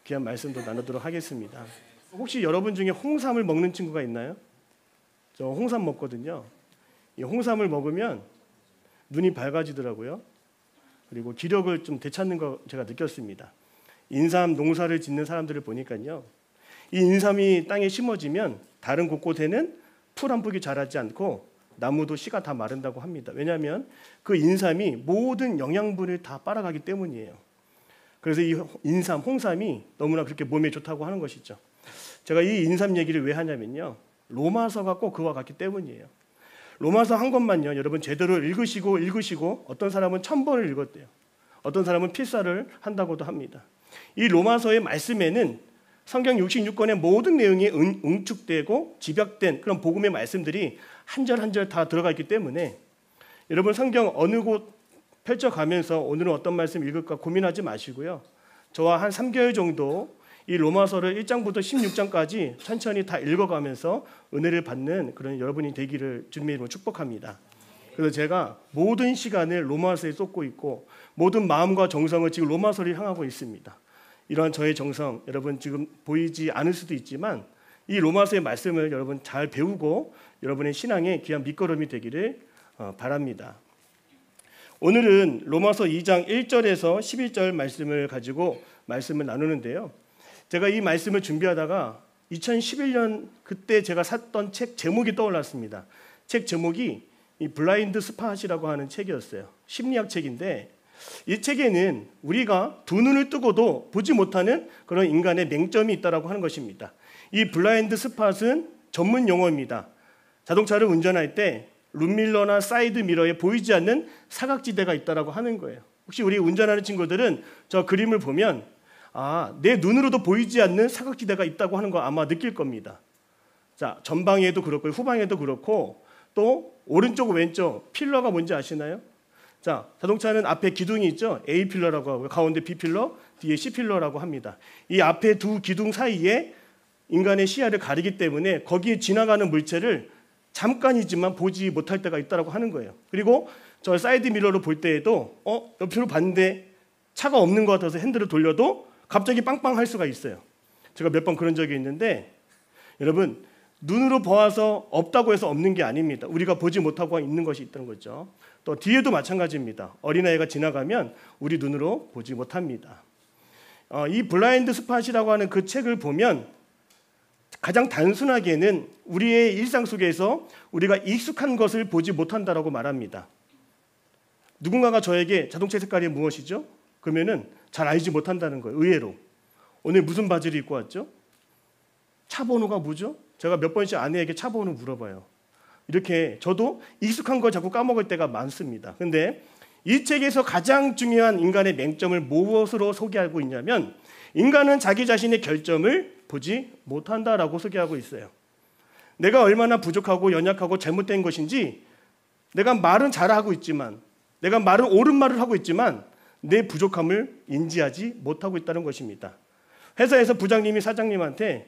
귀한 말씀도 나누도록 하겠습니다. 혹시 여러분 중에 홍삼을 먹는 친구가 있나요? 저 홍삼 먹거든요. 이 홍삼을 먹으면 눈이 밝아지더라고요. 그리고 기력을 좀 되찾는 거 제가 느꼈습니다. 인삼 농사를 짓는 사람들을 보니까요, 이 인삼이 땅에 심어지면 다른 곳곳에는 풀 한 폭이 자라지 않고 나무도 씨가 다 마른다고 합니다. 왜냐하면 그 인삼이 모든 영양분을 다 빨아가기 때문이에요. 그래서 이 인삼, 홍삼이 너무나 그렇게 몸에 좋다고 하는 것이죠. 제가 이 인삼 얘기를 왜 하냐면요, 로마서가 꼭 그와 같기 때문이에요. 로마서 한 권만요, 여러분 제대로 읽으시고 어떤 사람은 1000번을 읽었대요. 어떤 사람은 필사를 한다고도 합니다. 이 로마서의 말씀에는 성경 66권의 모든 내용이 응축되고 집약된 그런 복음의 말씀들이 한 절 한 절 다 들어가 있기 때문에 여러분 성경 어느 곳 펼쳐가면서 오늘은 어떤 말씀 읽을까 고민하지 마시고요. 저와 한 3개월 정도 이 로마서를 1장부터 16장까지 천천히 다 읽어가면서 은혜를 받는 그런 여러분이 되기를 주님의 이름으로 축복합니다. 그래서 제가 모든 시간을 로마서에 쏟고 있고 모든 마음과 정성을 지금 로마서를 향하고 있습니다. 이러한 저의 정성 여러분 지금 보이지 않을 수도 있지만 이 로마서의 말씀을 여러분 잘 배우고 여러분의 신앙의 귀한 밑거름이 되기를 바랍니다. 오늘은 로마서 2장 1절에서 11절 말씀을 가지고 말씀을 나누는데요. 제가 이 말씀을 준비하다가 2011년 그때 제가 샀던 책 제목이 떠올랐습니다. 책 제목이 이 블라인드 스팟이라고 하는 책이었어요. 심리학 책인데 이 책에는 우리가 두 눈을 뜨고도 보지 못하는 그런 인간의 맹점이 있다고 하는 것입니다. 이 블라인드 스팟은 전문 용어입니다. 자동차를 운전할 때 룸밀러나 사이드 미러에 보이지 않는 사각지대가 있다고 하는 거예요. 혹시 우리 운전하는 친구들은 저 그림을 보면 내 눈으로도 보이지 않는 사각지대가 있다고 하는 거 아마 느낄 겁니다. 자, 전방에도 그렇고 후방에도 그렇고 또 오른쪽 왼쪽 필러가 뭔지 아시나요? 자, 자동차는 앞에 기둥이 있죠. A 필러라고 하고요. 가운데 B 필러, 뒤에 C 필러라고 합니다. 이 앞에 두 기둥 사이에 인간의 시야를 가리기 때문에 거기에 지나가는 물체를 잠깐이지만 보지 못할 때가 있다고 하는 거예요. 그리고 저 사이드 미러로 볼 때에도 옆으로 봤는데 차가 없는 것 같아서 핸들을 돌려도 갑자기 빵빵할 수가 있어요. 제가 몇 번 그런 적이 있는데 여러분 눈으로 보아서 없다고 해서 없는 게 아닙니다. 우리가 보지 못하고 있는 것이 있다는 거죠. 또 뒤에도 마찬가지입니다. 어린아이가 지나가면 우리 눈으로 보지 못합니다. 이 블라인드 스팟이라고 하는 그 책을 보면 가장 단순하게는 우리의 일상 속에서 우리가 익숙한 것을 보지 못한다라고 말합니다. 누군가가 저에게 자동차 색깔이 무엇이죠? 그러면은 잘 알지 못한다는 거예요. 의외로. 오늘 무슨 바지를 입고 왔죠? 차 번호가 뭐죠? 제가 몇 번씩 아내에게 차 번호 물어봐요. 이렇게 저도 익숙한 걸 자꾸 까먹을 때가 많습니다. 그런데 이 책에서 가장 중요한 인간의 맹점을 무엇으로 소개하고 있냐면 인간은 자기 자신의 결점을 보지 못한다라고 소개하고 있어요. 내가 얼마나 부족하고 연약하고 잘못된 것인지 내가 말은 잘하고 있지만 내가 옳은 말을 하고 있지만 내 부족함을 인지하지 못하고 있다는 것입니다. 회사에서 부장님이 사장님한테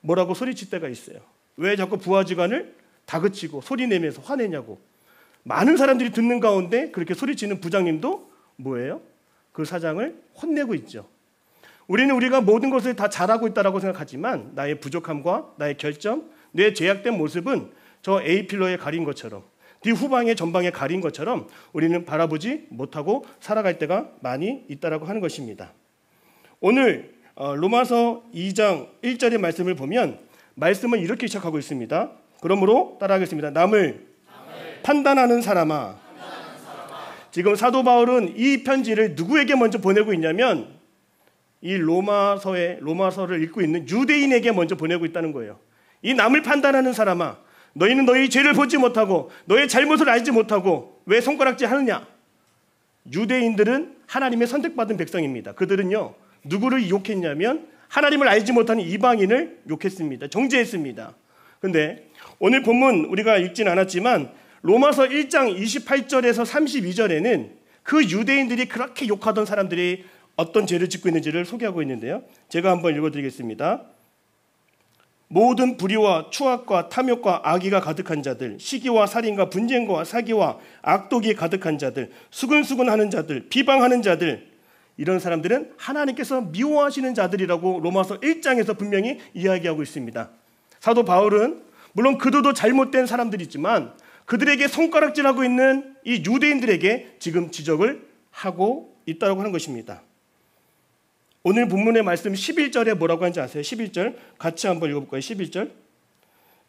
뭐라고 소리칠 때가 있어요. 왜 자꾸 부하직원을 다그치고 소리내면서 화내냐고. 많은 사람들이 듣는 가운데 그렇게 소리치는 부장님도 뭐예요? 그 사장을 혼내고 있죠. 우리는 우리가 모든 것을 다 잘하고 있다고 생각하지만 나의 부족함과 나의 결점, 내 죄악된 모습은 저 A 필러에 가린 것처럼 뒤후방에 전방에 가린 것처럼 우리는 바라보지 못하고 살아갈 때가 많이 있다고 하는 것입니다. 오늘 로마서 2장 1절의 말씀을 보면 말씀은 이렇게 시작하고 있습니다. 그러므로 따라하겠습니다. 남을 판단하는 사람아. 지금 사도 바울은 이 편지를 누구에게 먼저 보내고 있냐면 이 로마서를 읽고 있는 유대인에게 먼저 보내고 있다는 거예요. 이 남을 판단하는 사람아, 너희는 너희 죄를 보지 못하고 너의 잘못을 알지 못하고 왜 손가락질 하느냐? 유대인들은 하나님의 선택받은 백성입니다. 그들은요 누구를 욕했냐면 하나님을 알지 못하는 이방인을 욕했습니다. 정죄했습니다. 그런데 오늘 본문 우리가 읽진 않았지만 로마서 1장 28절에서 32절에는 그 유대인들이 그렇게 욕하던 사람들이 어떤 죄를 짓고 있는지를 소개하고 있는데요. 제가 한번 읽어드리겠습니다. 모든 불의와 추악과 탐욕과 악의가 가득한 자들, 시기와 살인과 분쟁과 사기와 악독이 가득한 자들, 수근수근하는 자들, 비방하는 자들, 이런 사람들은 하나님께서 미워하시는 자들이라고 로마서 1장에서 분명히 이야기하고 있습니다. 사도 바울은 물론 그들도 잘못된 사람들이지만 그들에게 손가락질하고 있는 이 유대인들에게 지금 지적을 하고 있다고 하는 것입니다. 오늘 본문의 말씀 11절에 뭐라고 하는지 아세요? 11절 같이 한번 읽어볼까요? 11절.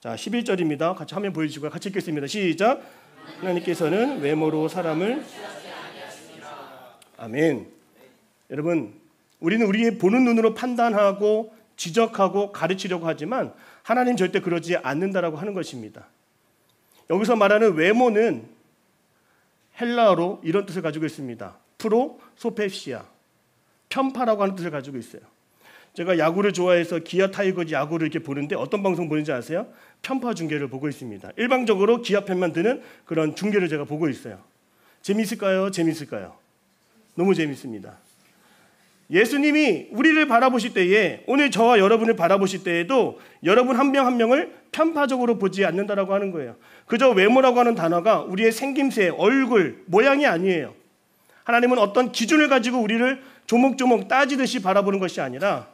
자, 11절입니다. 같이 화면 보여주시고요. 같이 읽겠습니다. 시작. 하나님께서는 외모로 사람을 아멘. 여러분, 우리는 우리의 보는 눈으로 판단하고 지적하고 가르치려고 하지만 하나님 절대 그러지 않는다라고 하는 것입니다. 여기서 말하는 외모는 헬라어로 이런 뜻을 가지고 있습니다. 프로소페시아, 편파라고 하는 뜻을 가지고 있어요. 제가 야구를 좋아해서 기아 타이거즈 야구를 이렇게 보는데 어떤 방송 보는지 아세요? 편파 중계를 보고 있습니다. 일방적으로 기아 편만 드는 그런 중계를 제가 보고 있어요. 재밌을까요? 재밌을까요? 너무 재밌습니다. 예수님이 우리를 바라보실 때에 오늘 저와 여러분을 바라보실 때에도 여러분 한 명 한 명을 편파적으로 보지 않는다라고 하는 거예요. 그저 외모라고 하는 단어가 우리의 생김새, 얼굴, 모양이 아니에요. 하나님은 어떤 기준을 가지고 우리를 조목조목 따지듯이 바라보는 것이 아니라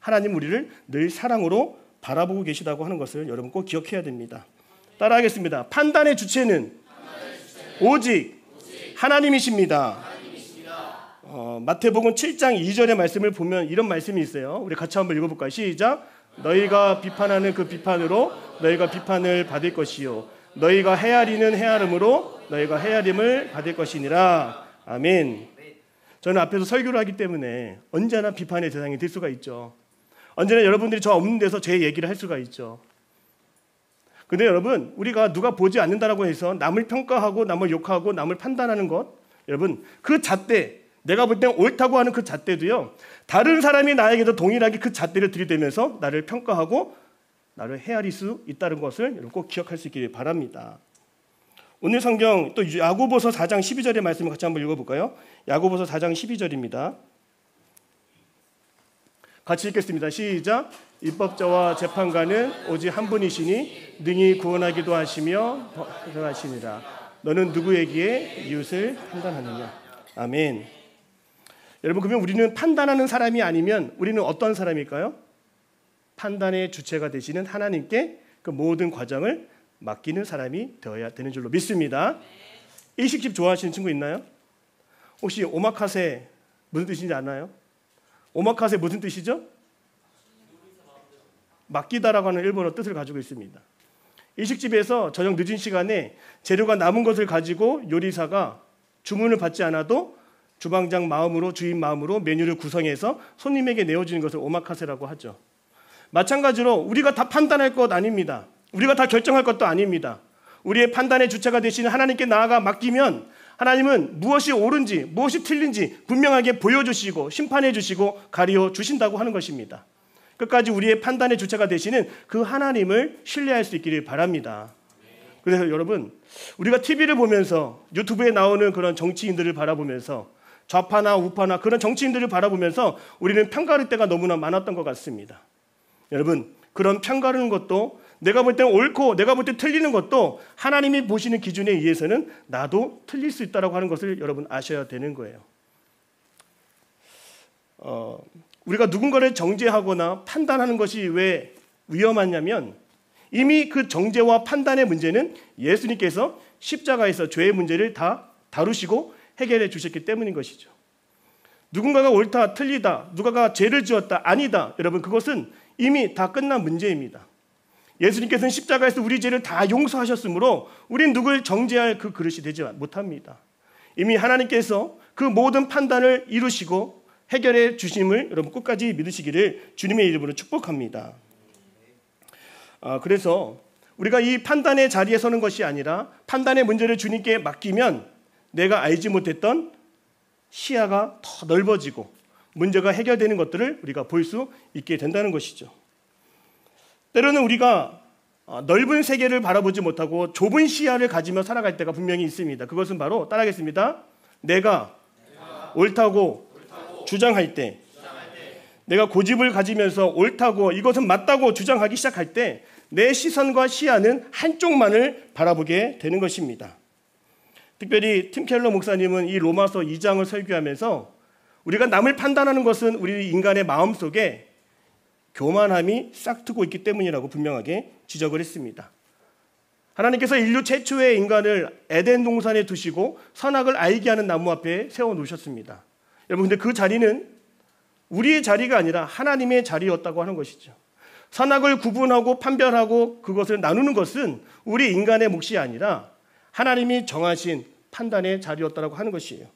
하나님 우리를 늘 사랑으로 바라보고 계시다고 하는 것을 여러분 꼭 기억해야 됩니다. 따라하겠습니다. 판단의 주체는 오직 하나님이십니다. 마태복음 7장 2절의 말씀을 보면 이런 말씀이 있어요. 우리 같이 한번 읽어볼까요? 시작. 너희가 비판하는 그 비판으로 너희가 비판을 받을 것이요 너희가 헤아리는 헤아림으로 너희가 헤아림을 받을 것이니라. 아멘. 저는 앞에서 설교를 하기 때문에 언제나 비판의 대상이 될 수가 있죠. 언제나 여러분들이 저 없는 데서 제 얘기를 할 수가 있죠. 근데 여러분, 우리가 누가 보지 않는다라고 해서 남을 평가하고 남을 욕하고 남을 판단하는 것, 여러분 그 잣대, 내가 볼 땐 옳다고 하는 그 잣대도요, 다른 사람이 나에게도 동일하게 그 잣대를 들이대면서 나를 평가하고 나를 헤아릴 수 있다는 것을 여러분 꼭 기억할 수 있기를 바랍니다. 오늘 성경 또 야고보서 4장 12절의 말씀을 같이 한번 읽어볼까요? 야고보서 4장 12절입니다. 같이 읽겠습니다. 시작. 입법자와 재판관은 오직 한 분이시니 능히 구원하기도 하시며 하시니라. 너는 누구에게 이웃을 판단하느냐. 아멘. 여러분, 그러면 우리는 판단하는 사람이 아니면 우리는 어떤 사람일까요? 판단의 주체가 되시는 하나님께 그 모든 과정을 맡기는 사람이 되어야 되는 줄로 믿습니다. 일식집 좋아하시는 친구 있나요? 혹시 오마카세 무슨 뜻인지 아나요? 오마카세 무슨 뜻이죠? 맡기다라고 하는 일본어 뜻을 가지고 있습니다. 일식집에서 저녁 늦은 시간에 재료가 남은 것을 가지고 요리사가 주문을 받지 않아도 주방장 마음으로, 주인 마음으로 메뉴를 구성해서 손님에게 내어주는 것을 오마카세라고 하죠. 마찬가지로 우리가 다 판단할 것 아닙니다. 우리가 다 결정할 것도 아닙니다. 우리의 판단의 주체가 되시는 하나님께 나아가 맡기면 하나님은 무엇이 옳은지 무엇이 틀린지 분명하게 보여주시고 심판해 주시고 가르쳐 주신다고 하는 것입니다. 끝까지 우리의 판단의 주체가 되시는 그 하나님을 신뢰할 수 있기를 바랍니다. 그래서 여러분, 우리가 TV를 보면서 유튜브에 나오는 그런 정치인들을 바라보면서 좌파나 우파나 그런 정치인들을 바라보면서 우리는 편가를 때가 너무나 많았던 것 같습니다. 여러분, 그런 편가르는 것도 내가 볼 때 옳고 내가 볼 때 틀리는 것도 하나님이 보시는 기준에 의해서는 나도 틀릴 수 있다고 하는 것을 여러분 아셔야 되는 거예요. 우리가 누군가를 정죄하거나 판단하는 것이 왜 위험하냐면 이미 그 정죄와 판단의 문제는 예수님께서 십자가에서 죄의 문제를 다 다루시고 해결해 주셨기 때문인 것이죠. 누군가가 옳다, 틀리다, 누가가 죄를 지었다, 아니다, 여러분 그것은 이미 다 끝난 문제입니다. 예수님께서는 십자가에서 우리 죄를 다 용서하셨으므로 우린 누굴 정죄할 그 그릇이 되지 못합니다. 이미 하나님께서 그 모든 판단을 이루시고 해결해 주심을 여러분 끝까지 믿으시기를 주님의 이름으로 축복합니다. 그래서 우리가 이 판단의 자리에 서는 것이 아니라 판단의 문제를 주님께 맡기면 내가 알지 못했던 시야가 더 넓어지고 문제가 해결되는 것들을 우리가 볼 수 있게 된다는 것이죠. 때로는 우리가 넓은 세계를 바라보지 못하고 좁은 시야를 가지며 살아갈 때가 분명히 있습니다. 그것은 바로 따라하겠습니다. 내가 옳다고 주장할 때, 내가 고집을 가지면서 옳다고 이것은 맞다고 주장하기 시작할 때 내 시선과 시야는 한쪽만을 바라보게 되는 것입니다. 특별히 팀 켈러 목사님은 이 로마서 2장을 설교하면서 우리가 남을 판단하는 것은 우리 인간의 마음속에 교만함이 싹트고 있기 때문이라고 분명하게 지적을 했습니다. 하나님께서 인류 최초의 인간을 에덴 동산에 두시고 선악을 알게 하는 나무 앞에 세워놓으셨습니다. 여러분, 근데 그 자리는 우리의 자리가 아니라 하나님의 자리였다고 하는 것이죠. 선악을 구분하고 판별하고 그것을 나누는 것은 우리 인간의 몫이 아니라 하나님이 정하신 판단의 자리였다고 하는 것이에요.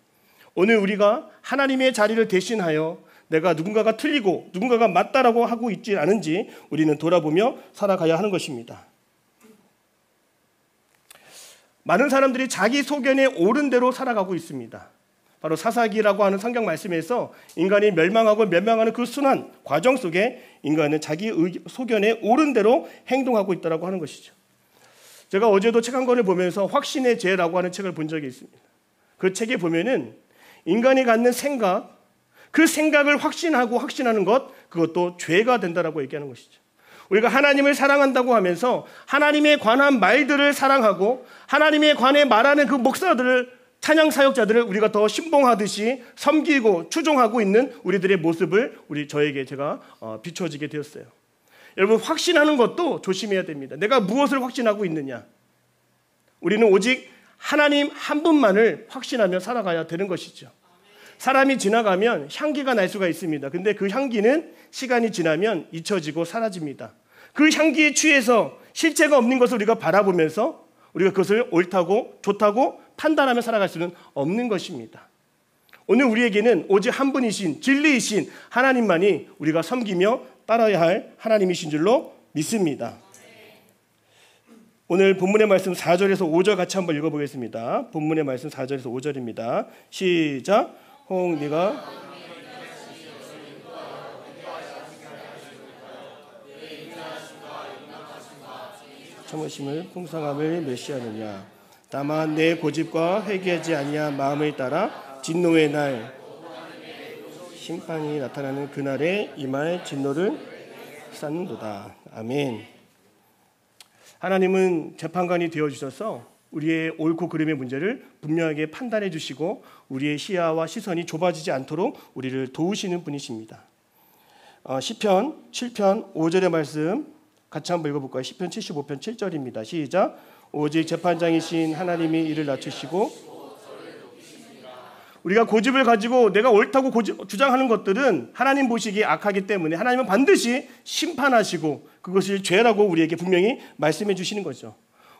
오늘 우리가 하나님의 자리를 대신하여 내가 누군가가 틀리고 누군가가 맞다라고 하고 있지 않은지 우리는 돌아보며 살아가야 하는 것입니다. 많은 사람들이 자기 소견에 옳은 대로 살아가고 있습니다. 바로 사사기라고 하는 성경 말씀에서 인간이 멸망하고 멸망하는 그 순환 과정 속에 인간은 자기 소견에 옳은 대로 행동하고 있다고 하는 것이죠. 제가 어제도 책 한 권을 보면서 확신의 죄라고 하는 책을 본 적이 있습니다. 그 책에 보면은 인간이 갖는 생각, 그 생각을 확신하고 확신하는 것, 그것도 죄가 된다라고 얘기하는 것이죠. 우리가 하나님을 사랑한다고 하면서 하나님에 관한 말들을 사랑하고 하나님에 관해 말하는 그 목사들을, 찬양 사역자들을 우리가 더 신봉하듯이 섬기고 추종하고 있는 우리들의 모습을 저에게 제가 비춰지게 되었어요. 여러분, 확신하는 것도 조심해야 됩니다. 내가 무엇을 확신하고 있느냐? 우리는 오직 하나님 한 분만을 확신하며 살아가야 되는 것이죠. 사람이 지나가면 향기가 날 수가 있습니다. 근데 그 향기는 시간이 지나면 잊혀지고 사라집니다. 그 향기에 취해서 실체가 없는 것을 우리가 바라보면서 우리가 그것을 옳다고 좋다고 판단하며 살아갈 수는 없는 것입니다. 오늘 우리에게는 오직 한 분이신 진리이신 하나님만이 우리가 섬기며 따라야 할 하나님이신 줄로 믿습니다. 오늘 본문의 말씀 4절에서 5절 같이 한번 읽어보겠습니다. 본문의 말씀 4절에서 5절입니다. 시작. 혹 네가 참으심을 풍성함을 멸시하느냐. 다만 내 고집과 회개하지 아니한 마음을 따라 진노의 날 심판이 나타나는 그날에 임할 진노를 쌓는도다. 아멘. 하나님은 재판관이 되어주셔서 우리의 옳고 그름의 문제를 분명하게 판단해 주시고 우리의 시야와 시선이 좁아지지 않도록 우리를 도우시는 분이십니다. 시편 7편 5절의 말씀 같이 한번 읽어볼까요? 시편 75편 7절입니다. 시작. 오직 재판장이신 하나님이 이를 낮추시고, 우리가 고집을 가지고 내가 옳다고 주장하는 것들은 하나님 보시기에 악하기 때문에 하나님은 반드시 심판하시고 그것이 죄라고 우리에게 분명히 말씀해 주시는 거죠.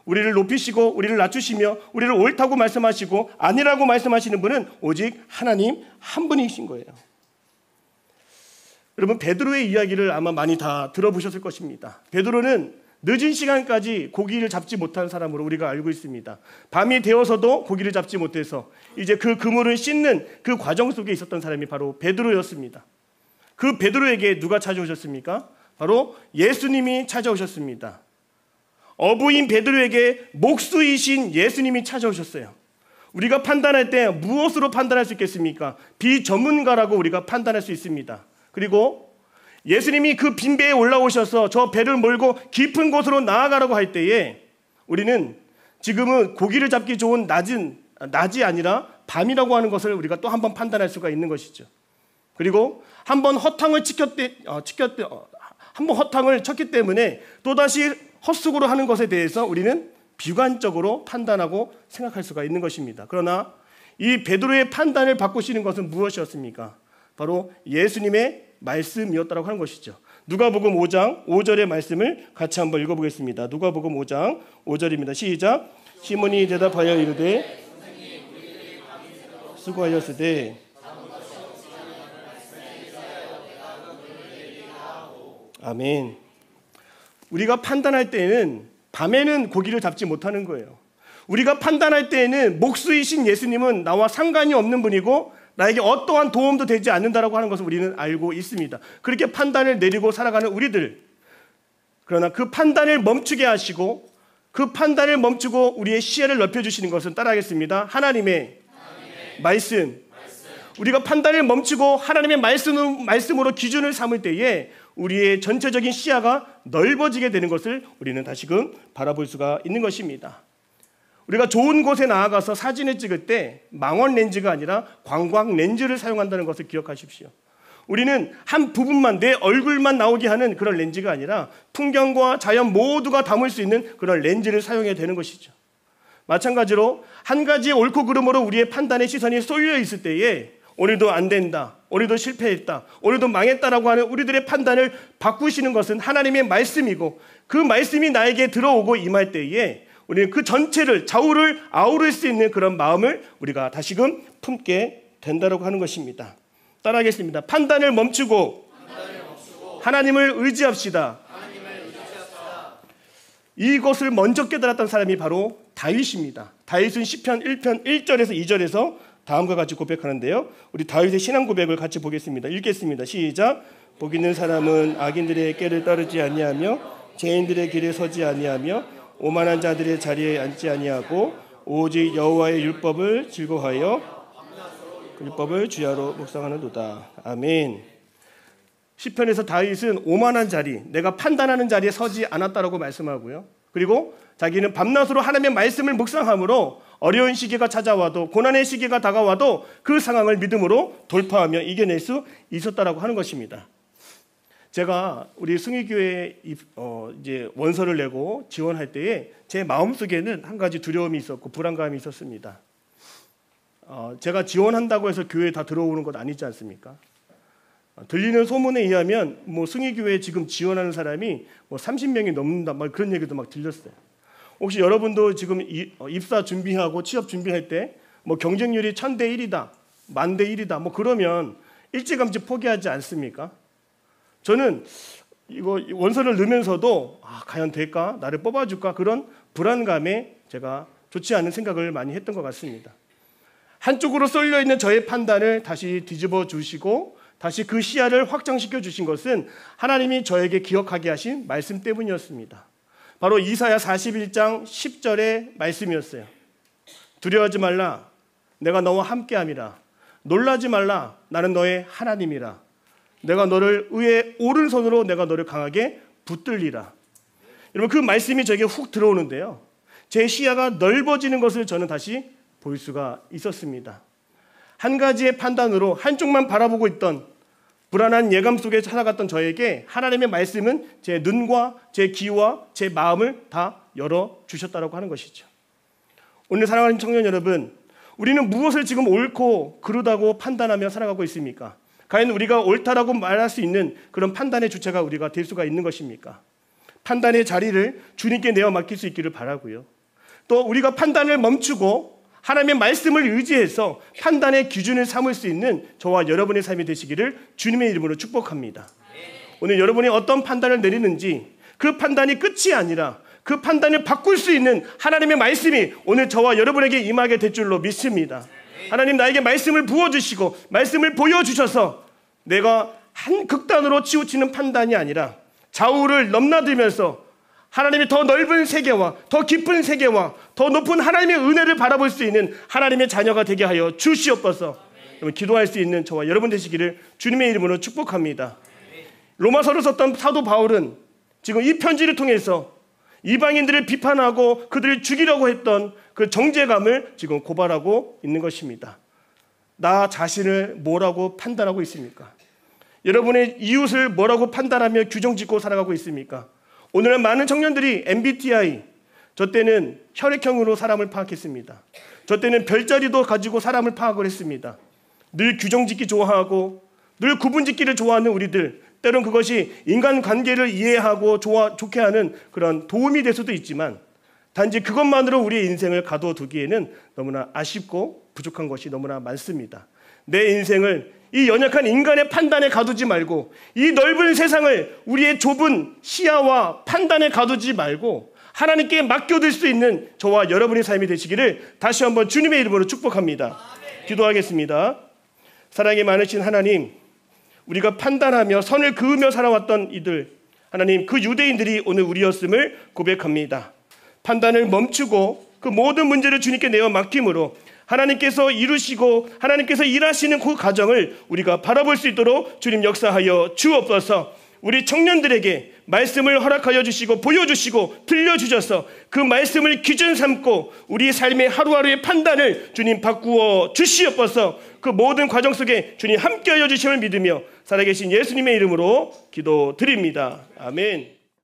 우리를 높이시고 우리를 낮추시며 우리를 옳다고 말씀하시고 아니라고 말씀하시는 분은 오직 하나님 한 분이신 거예요. 여러분, 베드로의 이야기를 아마 많이 다 들어보셨을 것입니다. 베드로는 늦은 시간까지 고기를 잡지 못한 사람으로 우리가 알고 있습니다. 밤이 되어서도 고기를 잡지 못해서 이제 그 그물을 씻는 그 과정 속에 있었던 사람이 바로 베드로였습니다. 그 베드로에게 누가 찾아오셨습니까? 바로 예수님이 찾아오셨습니다. 어부인 베드로에게 목수이신 예수님이 찾아오셨어요. 우리가 판단할 때 무엇으로 판단할 수 있겠습니까? 비전문가라고 우리가 판단할 수 있습니다. 그리고 예수님이 그 빈배에 올라오셔서 저 배를 몰고 깊은 곳으로 나아가라고 할 때에 우리는 지금은 고기를 잡기 좋은 낮이 아니라 밤이라고 하는 것을 우리가 또 한 번 판단할 수가 있는 것이죠. 그리고 한번 허탕을 한번 허탕을 쳤기 때문에 또다시 헛수고로 하는 것에 대해서 우리는 비관적으로 판단하고 생각할 수가 있는 것입니다. 그러나 이 베드로의 판단을 바꾸시는 것은 무엇이었습니까? 바로 예수님의 말씀이었다고 하는 것이죠. 누가복음 5장 5절의 말씀을 같이 한번 읽어보겠습니다. 누가복음 5장 5절입니다. 시작. 시몬이 대답하여 이르되 수고하였으되 아멘. 우리가 판단할 때에는 밤에는 고기를 잡지 못하는 거예요. 우리가 판단할 때에는 목수이신 예수님은 나와 상관이 없는 분이고 나에게 어떠한 도움도 되지 않는다라고 하는 것을 우리는 알고 있습니다. 그렇게 판단을 내리고 살아가는 우리들, 그러나 그 판단을 멈추게 하시고 그 판단을 멈추고 우리의 시야를 넓혀주시는 것은 따라하겠습니다. 하나님의 말씀. 우리가 판단을 멈추고 하나님의 말씀으로 기준을 삼을 때에 우리의 전체적인 시야가 넓어지게 되는 것을 우리는 다시금 바라볼 수가 있는 것입니다. 우리가 좋은 곳에 나아가서 사진을 찍을 때 망원 렌즈가 아니라 광광 렌즈를 사용한다는 것을 기억하십시오. 우리는 한 부분만, 내 얼굴만 나오게 하는 그런 렌즈가 아니라 풍경과 자연 모두가 담을 수 있는 그런 렌즈를 사용해야 되는 것이죠. 마찬가지로 한 가지 옳고 그름으로 우리의 판단의 시선이 쏠려 있을 때에 오늘도 안 된다, 오늘도 실패했다, 오늘도 망했다라고 하는 우리들의 판단을 바꾸시는 것은 하나님의 말씀이고, 그 말씀이 나에게 들어오고 임할 때에 우리는 그 전체를, 좌우를 아우를 수 있는 그런 마음을 우리가 다시금 품게 된다라고 하는 것입니다. 따라하겠습니다. 판단을 멈추고 하나님을 의지합시다. 이것을 먼저 깨달았던 사람이 바로 다윗입니다. 다윗은 시편 1편 1절에서 2절에서 다음과 같이 고백하는데요. 우리 다윗의 신앙 고백을 같이 보겠습니다. 읽겠습니다. 시작. 복 있는 사람은 악인들의 꾀를 따르지 아니하며 죄인들의 길에 서지 아니하며 오만한 자들의 자리에 앉지 아니하고 오직 여호와의 율법을 즐거워하여 그 율법을 주야로 묵상하는도다. 아멘. 시편에서 다윗은 오만한 자리, 내가 판단하는 자리에 서지 않았다라고 말씀하고요. 그리고 자기는 밤낮으로 하나님의 말씀을 묵상함으로 어려운 시기가 찾아와도, 고난의 시기가 다가와도 그 상황을 믿음으로 돌파하며 이겨낼 수 있었다라고 하는 것입니다. 제가 우리 승희교회에 이제 원서를 내고 지원할 때에 제 마음속에는 한 가지 두려움이 있었고 불안감이 있었습니다. 제가 지원한다고 해서 교회에 다 들어오는 것 아니지 않습니까? 들리는 소문에 의하면 뭐 승희교회에 지금 지원하는 사람이 뭐 30명이 넘는다, 막 그런 얘기도 막 들렸어요. 혹시 여러분도 지금 입사 준비하고 취업 준비할 때 뭐 경쟁률이 1000대 1이다, 1000대 1이다, 뭐 그러면 일찌감치 포기하지 않습니까? 저는 이거 원서를 넣으면서도 과연 될까? 나를 뽑아줄까? 그런 불안감에 제가 좋지 않은 생각을 많이 했던 것 같습니다. 한쪽으로 쏠려 있는 저의 판단을 다시 뒤집어 주시고 다시 그 시야를 확장시켜 주신 것은 하나님이 저에게 기억하게 하신 말씀 때문이었습니다. 바로 이사야 41장 10절의 말씀이었어요. 두려워하지 말라, 내가 너와 함께함이라. 놀라지 말라, 나는 너의 하나님이라. 내가 너를 의의 오른손으로 내가 너를 강하게 붙들리라. 여러분, 그 말씀이 저에게 훅 들어오는데요, 제 시야가 넓어지는 것을 저는 다시 볼 수가 있었습니다. 한 가지의 판단으로 한쪽만 바라보고 있던 불안한 예감 속에 살아갔던 저에게 하나님의 말씀은 제 눈과 제 귀와 제 마음을 다 열어주셨다고 하는 것이죠. 오늘 사랑하는 청년 여러분, 우리는 무엇을 지금 옳고 그르다고 판단하며 살아가고 있습니까? 과연 우리가 옳다라고 말할 수 있는 그런 판단의 주체가 우리가 될 수가 있는 것입니까? 판단의 자리를 주님께 내어 맡길 수 있기를 바라고요. 또 우리가 판단을 멈추고 하나님의 말씀을 의지해서 판단의 기준을 삼을 수 있는 저와 여러분의 삶이 되시기를 주님의 이름으로 축복합니다. 오늘 여러분이 어떤 판단을 내리는지 그 판단이 끝이 아니라 그 판단을 바꿀 수 있는 하나님의 말씀이 오늘 저와 여러분에게 임하게 될 줄로 믿습니다. 하나님, 나에게 말씀을 부어주시고 말씀을 보여주셔서 내가 한 극단으로 치우치는 판단이 아니라 좌우를 넘나들면서 하나님의 더 넓은 세계와 더 깊은 세계와 더 높은 하나님의 은혜를 바라볼 수 있는 하나님의 자녀가 되게 하여 주시옵소서. 기도할 수 있는 저와 여러분 되시기를 주님의 이름으로 축복합니다. 로마서를 썼던 사도 바울은 지금 이 편지를 통해서 이방인들을 비판하고 그들을 죽이려고 했던 그 정죄감을 지금 고발하고 있는 것입니다. 나 자신을 뭐라고 판단하고 있습니까? 여러분의 이웃을 뭐라고 판단하며 규정짓고 살아가고 있습니까? 오늘은 많은 청년들이 MBTI, 저 때는 혈액형으로 사람을 파악했습니다. 저 때는 별자리도 가지고 사람을 파악을 했습니다. 늘 규정짓기 좋아하고 늘 구분짓기를 좋아하는 우리들, 때론 그것이 인간관계를 이해하고 좋게 하는 그런 도움이 될 수도 있지만 단지 그것만으로 우리의 인생을 가둬두기에는 너무나 아쉽고 부족한 것이 너무나 많습니다. 내 인생을 이 연약한 인간의 판단에 가두지 말고 이 넓은 세상을 우리의 좁은 시야와 판단에 가두지 말고 하나님께 맡겨둘 수 있는 저와 여러분의 삶이 되시기를 다시 한번 주님의 이름으로 축복합니다. 기도하겠습니다. 사랑이 많으신 하나님, 우리가 판단하며 선을 그으며 살아왔던 이들, 하나님, 그 유대인들이 오늘 우리였음을 고백합니다. 판단을 멈추고 그 모든 문제를 주님께 내어 맡김으로 하나님께서 이루시고 하나님께서 일하시는 그 과정을 우리가 바라볼 수 있도록 주님 역사하여 주옵소서. 우리 청년들에게 말씀을 허락하여 주시고 보여주시고 들려주셔서 그 말씀을 기준 삼고 우리 삶의 하루하루의 판단을 주님 바꾸어 주시옵소서. 그 모든 과정 속에 주님 함께하여 주심을 믿으며 살아계신 예수님의 이름으로 기도드립니다. 아멘.